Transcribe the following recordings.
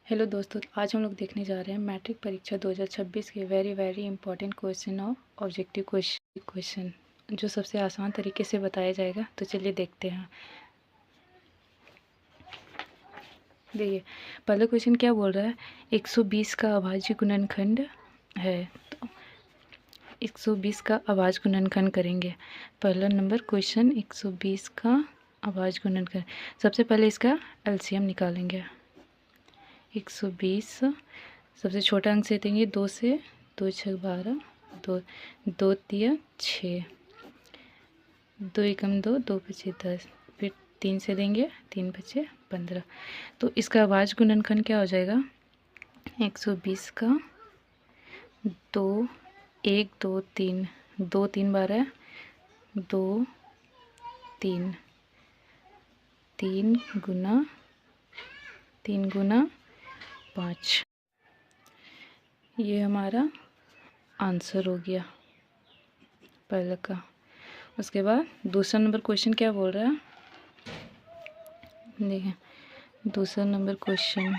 Hello दोस्तों, आज हम लोग देखने जा रहे हैं मैट्रिक परीक्षा 2026 के very important question of objective question जो सबसे आसान तरीके से बताया जाएगा। तो चलिए देखते हैं। देखिए, पहला क्वेश्चन क्या बोल रहा है। 120 का अभाज्य गुणनखंड है, तो 120 का अभाज्य गुणनखंड करेंगे। पहला नंबर क्वेश्चन 120 का अभाज्य गुणनखंड। सबसे पहले इसका एलसीएम निकालेंगे। 120 सबसे छोटा अंक से देंगे 2 से, 2 छः 12, 2 तिया 6, 2 एकम 2, 2 पचे 10, फिर 3 से देंगे 3 पचे 15। तो इसका अभाज्य गुणनखंड क्या हो जाएगा। 120 का 2 1 2 3, 2 3 12, 2 3, 3 गुना 5। ये हमारा आंसर हो गया पहले का। उसके बाद दूसरा नंबर क्वेश्चन क्या बोल रहा है। देखिए, दूसरा नंबर क्वेश्चन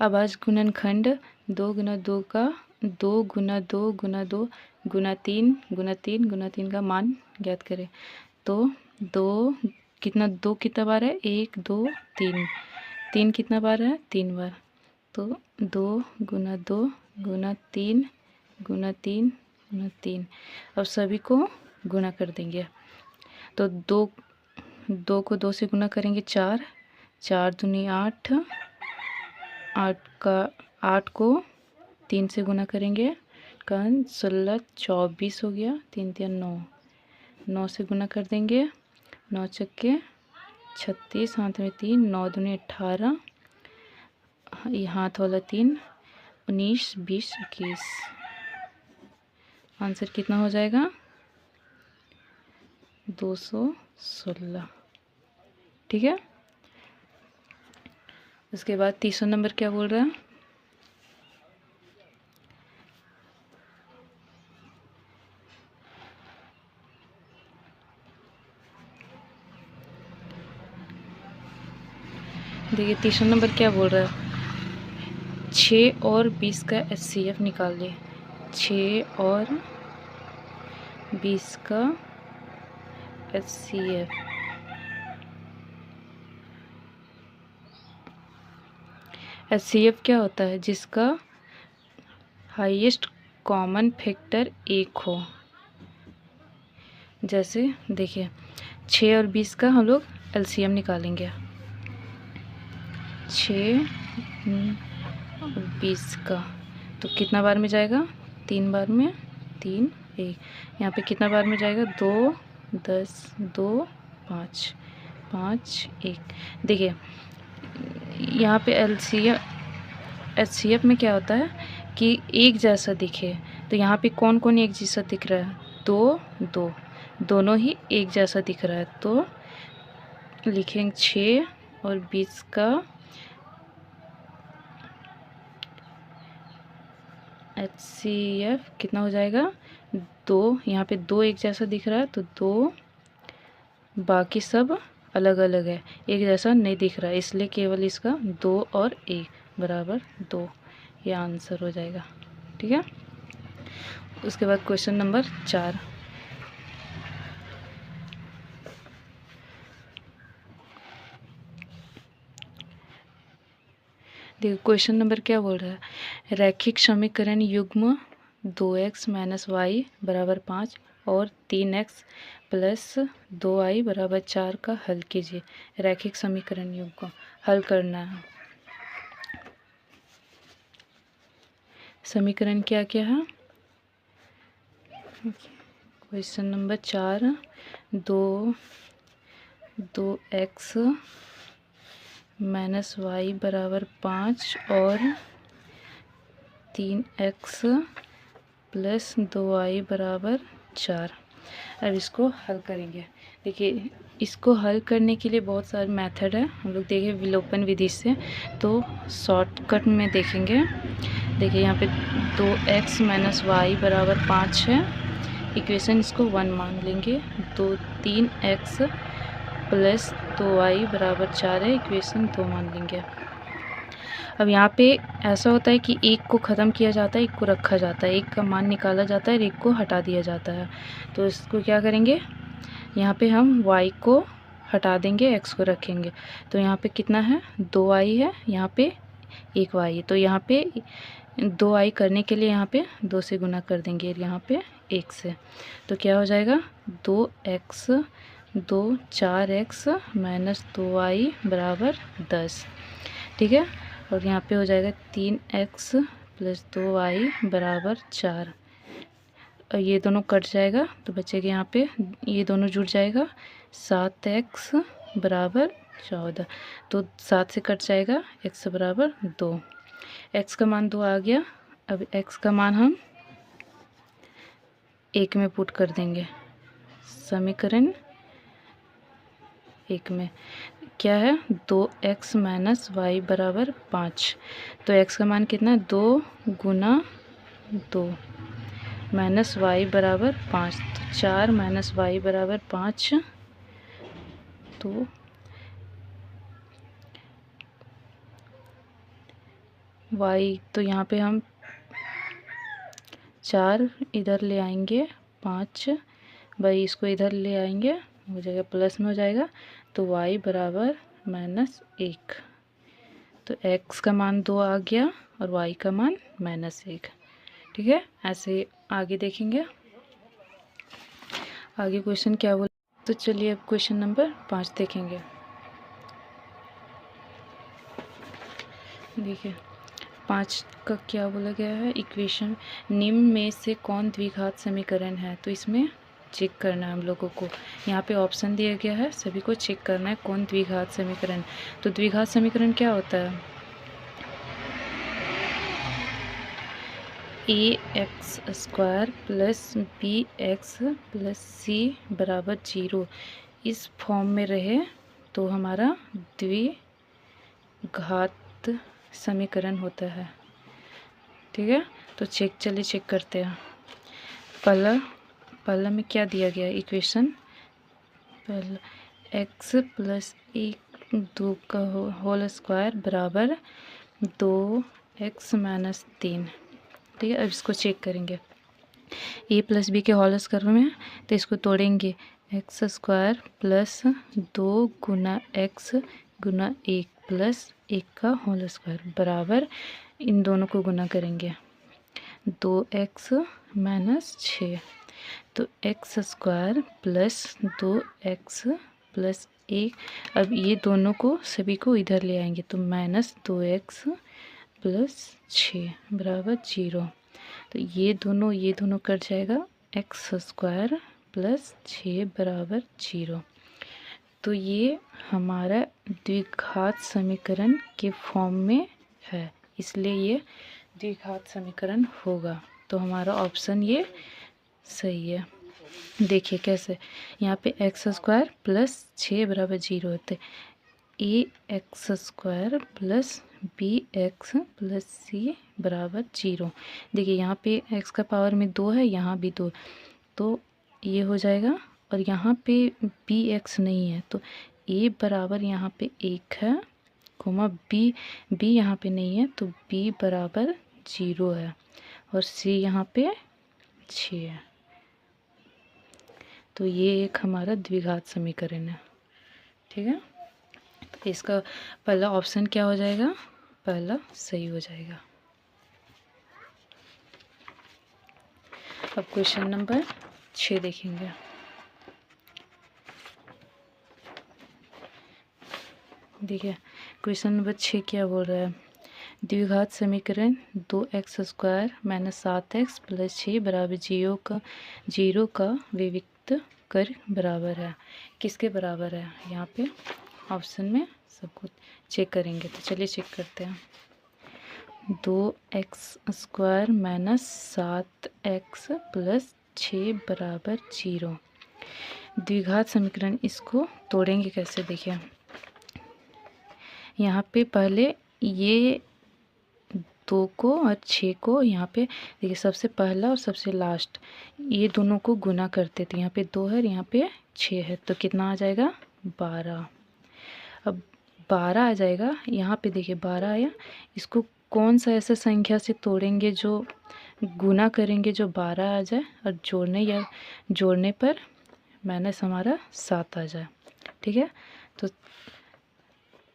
अभाज्य गुणनखंड 2 गुना 2 का 2 गुना 2 गुना 2 गुना 3 का मान ज्ञात करें। तो 2 कितना बार है, 1 2 3, 3 कितना बार है, 3 बार। तो 2 गुना 2 गुना 3 गुना 3 गुना 3। अब सभी को गुना कर देंगे। तो 2 को 2 से गुना करेंगे 4, 4 दूनी 8, 8 को 3 से गुना करेंगे 16 24 हो गया, 3 3 9, 9 से गुना कर देंगे 9 चक्के 36, हाथ में 3, 9 दूनी 18, ये हाथ वाला 3, 19 20 21। आंसर कितना हो जाएगा, 216। ठीक है। उसके बाद तीसरा नंबर क्या बोल रहा है। देखिए, तीसरा नंबर क्या बोल रहा है। 6 और 20 का एचसीएफ निकाल ले। 6 और 20 का एचसीएफ। एचसीएफ क्या होता है, जिसका हाईएस्ट कॉमन फैक्टर 1 हो। जैसे देखिए, 6 और 20 का हम लोग एलसीएम निकालेंगे। 6 और 20 का तो कितना बार में जाएगा, 3 बार में, 3 1। यहाँ पे कितना बार में जाएगा, 2 10 2 5 5 1। देखिए, यहाँ पे एचसीएफ में क्या होता है कि एक जैसा दिखे। तो यहाँ पे कौन कौन एक जैसा दिख रहा है, 2 2, दोनों ही एक जैसा दिख रहा है। तो लिखेंगे 6 और 20 का एचसीएफ कितना हो जाएगा, 2। यहाँ पे 2 एक जैसा दिख रहा है तो 2, बाकी सब अलग अलग है, एक जैसा नहीं दिख रहा है, इसलिए केवल इसका 2 और 1 बराबर 2। ये आंसर हो जाएगा। ठीक है। उसके बाद क्वेश्चन नंबर 4। देखो, क्वेश्चन नंबर क्या बोल रहा है। रैखिक समीकरण युग्म 2x - y बराबर 5 और 3x + 2y बराबर 4 का हल कीजिए। रैखिक समीकरण युग्म को हल करना है। समीकरण क्या क्या है। क्वेश्चन नंबर 4, 2x - y बराबर 5 और 3x + 2y बराबर 4। अब इसको हल करेंगे। देखिए, इसको हल करने के लिए बहुत सारे मेथड है, हम लोग देखें विलोपन विधि से। तो शॉर्टकट में देखेंगे। देखिए, यहाँ पे 2x - y बराबर 5 है। इक्वेशन इसको 1 मान लेंगे। 3x + तो y बराबर 4 है, इक्वेशन 2 मान लेंगे। अब यहाँ पे ऐसा होता है कि एक को ख़त्म किया जाता है, एक को रखा जाता है, एक का मान निकाला जाता है और एक को हटा दिया जाता है। तो इसको क्या करेंगे, यहाँ पे हम y को हटा देंगे, x को रखेंगे। तो यहाँ पे कितना है, 2y है, यहाँ पे 1y है। तो यहाँ पे 2y करने के लिए यहाँ पे 2 से गुना कर देंगे, यहाँ पे 1 से। तो क्या हो जाएगा, 2x 4x माइनस 2y बराबर 10। ठीक है। और यहाँ पे हो जाएगा 3x प्लस 2y बराबर 4। और ये दोनों कट जाएगा तो बचेगा यहाँ पे, ये दोनों जुड़ जाएगा, 7x बराबर 14। तो 7 से कट जाएगा, x बराबर 2। x का मान 2 आ गया। अब x का मान हम 1 में पुट कर देंगे, समीकरण 1 में क्या है, 2x माइनस वाई बराबर 5। तो x का मान कितना है, 2 गुना 2 माइनस वाई बराबर 5। तो 4 माइनस वाई बराबर 5। तो y तो यहाँ पे हम 4 इधर ले आएंगे, 5 भाई इसको इधर ले आएंगे, हो जाएगा प्लस में हो जाएगा। तो y बराबर -1। तो x का मान 2 आ गया और y का मान -1। ठीक है। ऐसे आगे देखेंगे, आगे क्वेश्चन क्या बोला। तो चलिए अब क्वेश्चन नंबर 5 देखेंगे। देखिए 5 का क्या बोला गया है, इक्वेशन निम्न में से कौन द्विघात समीकरण है। तो इसमें चेक करना है हम लोगों को, यहाँ पे ऑप्शन दिया गया है, सभी को चेक करना है कौन द्विघात समीकरण। तो द्विघात समीकरण क्या होता है, ax² plus bx plus c बराबर 0 इस फॉर्म में रहे तो हमारा द्विघात समीकरण होता है। ठीक है। तो चलिए चेक करते हैं। पहला में क्या दिया गया इक्वेशन, पहला x प्लस 1 का होल स्क्वायर बराबर 2x माइनस 3। ठीक है। अब इसको चेक करेंगे, a प्लस बी के होल स्क्वायर में, तो इसको तोड़ेंगे, x² प्लस 2 गुना x गुना 1 प्लस 1 का होल स्क्वायर बराबर, इन दोनों को गुना करेंगे, 2x माइनस 6। तो x² प्लस 2x प्लस 1, अब ये दोनों को सभी को इधर ले आएंगे, तो -2x प्लस 6 बराबर 0। तो ये दोनों कट जाएगा, x² प्लस 6 बराबर 0। तो ये हमारा द्विघात समीकरण के फॉर्म में है, इसलिए ये द्विघात समीकरण होगा। तो हमारा ऑप्शन ये सही है। देखिए कैसे, यहाँ पे x² प्लस 6 बराबर 0 होते, ax² plus bx plus c बराबर 0। देखिए यहाँ पे x का पावर में 2 है, यहाँ भी 2, तो ये हो जाएगा। और यहाँ पे bx नहीं है, तो a बराबर यहाँ पे 1 है, कोमा b यहाँ पे नहीं है, तो b बराबर 0 है, और c यहाँ पे 6 है। तो ये एक हमारा द्विघात समीकरण है। ठीक है। तो इसका पहला ऑप्शन क्या हो जाएगा, पहला सही हो जाएगा। अब क्वेश्चन नंबर 6 देखेंगे। देखिए क्वेश्चन नंबर 6 क्या बोल रहा है, द्विघात समीकरण 2x² माइनस 7x प्लस 6 बराबर 0 का विविक्त कर बराबर है। किसके बराबर है, यहाँ पे ऑप्शन में सब कुछ चेक करेंगे। तो चलिए चेक करते हैं, 2x² माइनस 7x प्लस 6 बराबर 0 द्विघात समीकरण। इसको तोड़ेंगे कैसे, देखिए यहाँ पे पहले ये 2 को और 6 को, यहाँ पे देखिए सबसे पहला और सबसे लास्ट ये दोनों को गुना करते थे, यहाँ पे 2 है, यहाँ पे 6 है, तो कितना आ जाएगा 12। अब 12 आ जाएगा, यहाँ पे देखिए 12 आया। इसको कौन सा ऐसा संख्या से तोड़ेंगे जो गुना करेंगे जो 12 आ जाए और जोड़ने पर माइनस हमारा 7 आ जाए। ठीक है,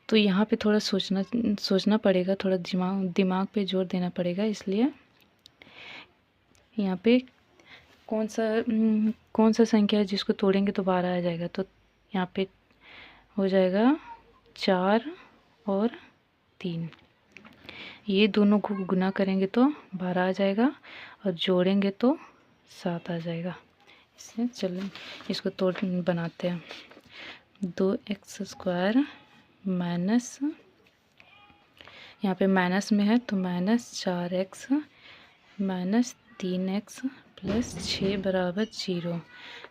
तो यहाँ पे थोड़ा सोचना पड़ेगा, थोड़ा दिमाग पे जोर देना पड़ेगा। इसलिए यहाँ पे कौन सा संख्या है जिसको तोड़ेंगे तो 12 आ जाएगा। तो यहाँ पे हो जाएगा 4 और 3, ये दोनों को गुना करेंगे तो 12 आ जाएगा और जोड़ेंगे तो 7 आ जाएगा। इससे चलें इसको तोड़ बनाते हैं। 2x² माइनस, यहाँ पे माइनस में है तो -4x माइनस 3x प्लस 6 बराबर 0।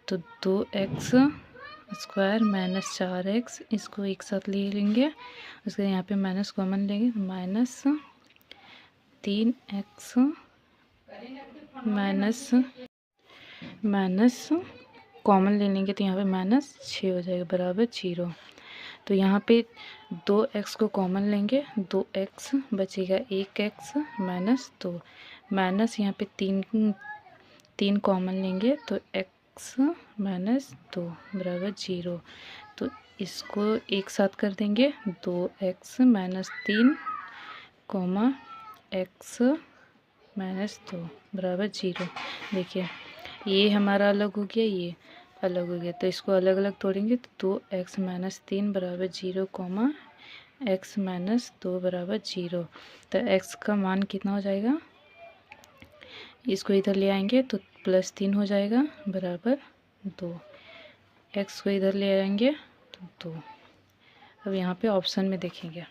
तो 2x² माइनस 4x, इसको एक साथ ले लेंगे, उसके यहाँ पे माइनस कॉमन लेंगे, -3x माइनस कॉमन ले लेंगे तो यहाँ पे -6 हो जाएगा बराबर 0। तो यहाँ पे 2x को कॉमन लेंगे, 2x बचेगा 1x माइनस 2, माइनस यहाँ पे 3 कॉमन लेंगे तो x माइनस 2 बराबर 0। तो इसको एक साथ कर देंगे, 2x minus 3 comma x minus 2 बराबर 0। देखिए ये हमारा अलग हो गया, ये अलग हो गया, तो इसको अलग अलग तोड़ेंगे तो 2x माइनस 3 बराबर 0 कॉमा x माइनस 2 बराबर 0। तो x का मान कितना हो जाएगा, इसको इधर ले आएंगे तो +3 हो जाएगा बराबर 2, x को इधर ले आएंगे तो 2। अब यहाँ पे ऑप्शन में देखेंगे,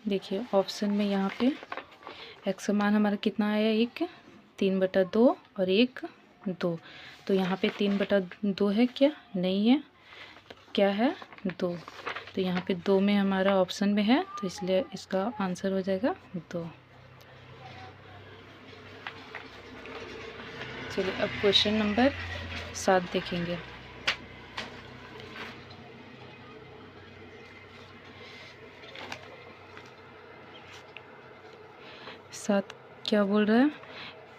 देखिए ऑप्शन में यहाँ पे x का मान हमारा कितना आया, 1 3/2 और 1 2। तो यहाँ पे 3/2 है क्या, नहीं है, क्या है 2। तो यहाँ पे 2 में हमारा ऑप्शन में है तो इसलिए इसका आंसर हो जाएगा 2। चलिए अब क्वेश्चन नंबर 7 देखेंगे। सात क्या बोल रहा है,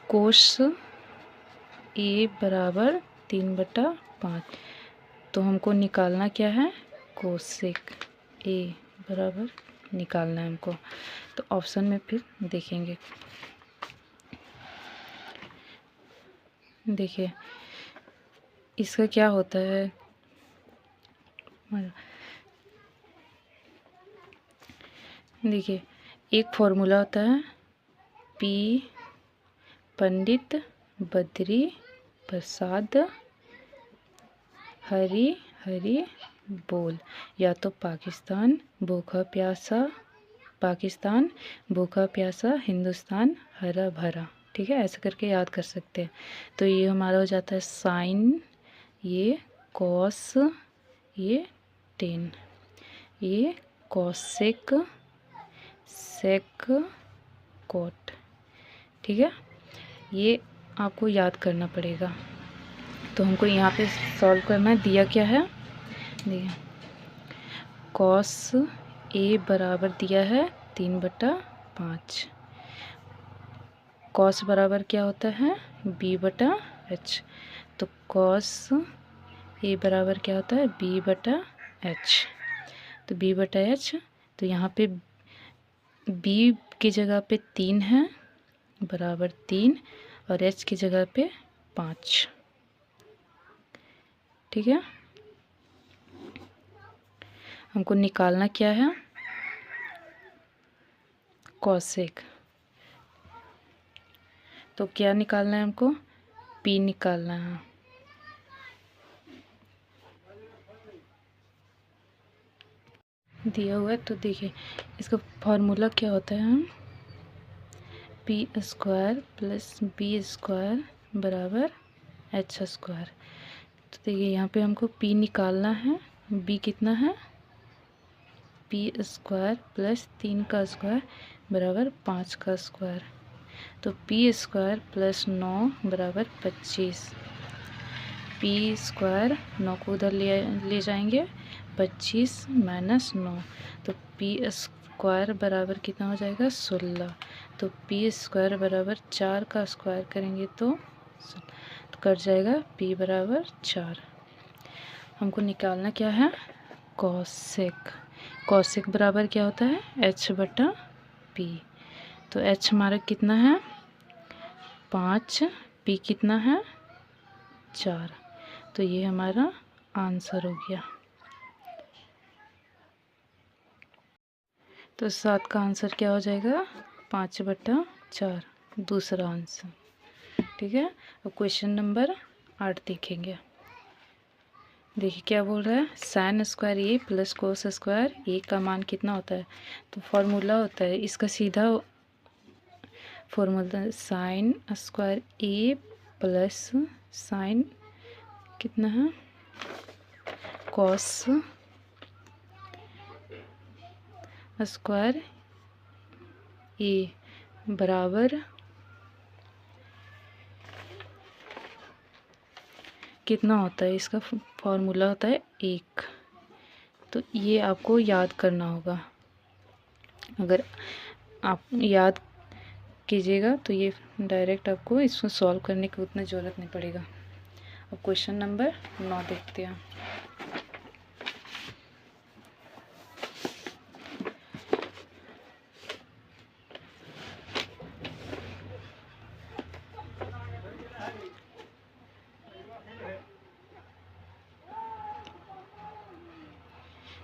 कोस a बराबर 3/5। तो हमको निकालना क्या है, कोसेक a बराबर निकालना है हमको। तो ऑप्शन में फिर देखेंगे, देखिए इसका क्या होता है, देखिए एक फॉर्मूला होता है P पंडित बद्री प्रसाद हरी हरी बोल, या तो पाकिस्तान भूखा प्यासा हिंदुस्तान हरा भरा। ठीक है, ऐसा करके याद कर सकते हैं। तो ये हमारा हो जाता है साइन, ये कॉस, ये टेन, ये कॉसेक सेक कोट। ठीक है, ये आपको याद करना पड़ेगा। तो हमको यहाँ पे सॉल्व करना है, दिया क्या है, देखिए कॉस a बराबर दिया है 3/5, कॉस बराबर क्या होता है b/h। तो कॉस a बराबर क्या होता है b/h। तो b/h, तो यहाँ पे b की जगह पे 3 है बराबर 3 और h की जगह पे 5। ठीक है, हमको निकालना क्या है, कॉसेक। तो क्या निकालना है हमको, p निकालना है। दिया हुआ है तो देखिए इसका फॉर्मूला क्या होता है, हम p² प्लस b² बराबर h²। तो देखिए यहाँ पे हमको p निकालना है, b कितना है p² प्लस 3 का स्क्वायर बराबर 5 का स्क्वायर। तो p² प्लस 9 बराबर 25। पी स्क्वायर 9 को उधर ले जाएंगे, 25 माइनस 9, तो पी स्क्वायर बराबर कितना हो जाएगा 16। तो पी स्क्वायर बराबर 4 का स्क्वायर करेंगे तो कट जाएगा पी बराबर 4। हमको निकालना क्या है कॉसेक। कॉसेक बराबर क्या होता है एच बटा पी। तो एच हमारा कितना है 5, पी कितना है 4। तो ये हमारा आंसर हो गया। तो 7 का आंसर क्या हो जाएगा 5/4, दूसरा आंसर। ठीक है। अब क्वेश्चन नंबर 8 देखेंगे। देखिए क्या बोल रहा है, साइन स्क्वायर ए प्लस कोस स्क्वायर ए का मान कितना होता है। तो फॉर्मूला होता है इसका, सीधा फॉर्मूला साइन स्क्वायर ए प्लस साइन कितना है कॉस स्क्वायर ए बराबर कितना होता है, इसका फॉर्मूला होता है 1। तो ये आपको याद करना होगा। अगर आप याद कीजिएगा तो ये डायरेक्ट आपको इसको सॉल्व करने की उतना ज़रूरत नहीं पड़ेगा। अब क्वेश्चन नंबर 9 देखते हैं।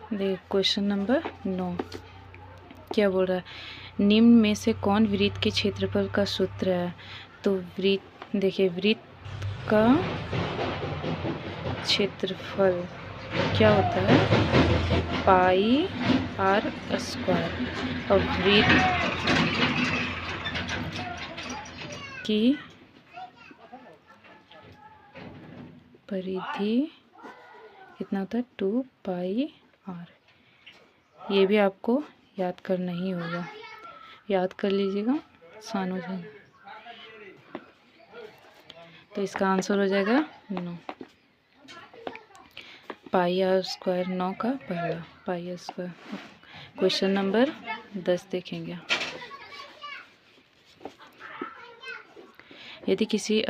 देखिए क्वेश्चन नंबर 9 क्या बोल रहा है, निम्न में से कौन वृत्त के क्षेत्रफल का सूत्र है। तो वृत्त देखिए, वृत्त का क्षेत्रफल क्या होता है पाई आर स्क्वायर, और वृत्त की परिधि कितना होता है 2 पाई आर। ये भी आपको याद करना ही होगा, याद कर लीजिएगा, आसान हो जाएगा। तो इसका आंसर हो जाएगा 9। पाई आर स्क्वायर 9 का पहला पाई आर स्क्वायर। क्वेश्चन नंबर 10 देखेंगे। यदि किसी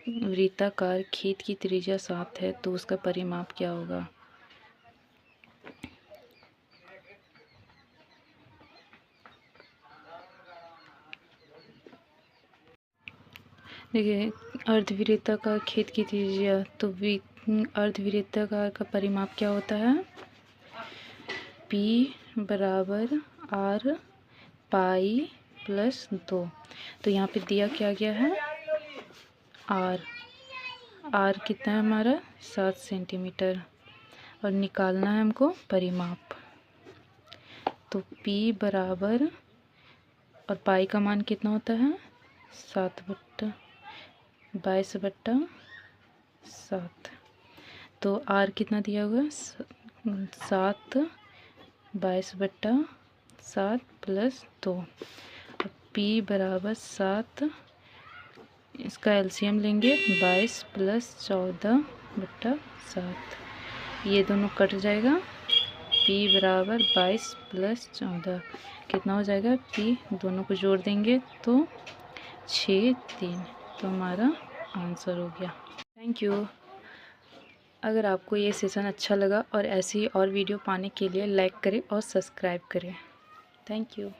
वृत्ताकार खेत की त्रिज्या 7 है तो उसका परिमाप क्या होगा। देखिए अर्धवृत्ताकार खेत की त्रिज्या, तो अर्धवृत्ताकार का परिमाप क्या होता है P बराबर R पाई प्लस 2। तो यहाँ पे दिया क्या गया है R कितना है हमारा 7 सेंटीमीटर, और निकालना है हमको परिमाप। तो P बराबर, और पाई का मान कितना होता है 22/7। तो R कितना दिया हुआ 7 22/7 प्लस 2। P बराबर 7, इसका एलसीएम लेंगे 22 प्लस 14/7, ये दोनों कट जाएगा। P बराबर 22 प्लस 14 कितना हो जाएगा, P दोनों को जोड़ देंगे तो 6 3। तो हमारा आंसर हो गया। Thank you. अगर आपको ये सेशन अच्छा लगा और ऐसी और वीडियो पाने के लिए लाइक करें और सब्सक्राइब करें। Thank you.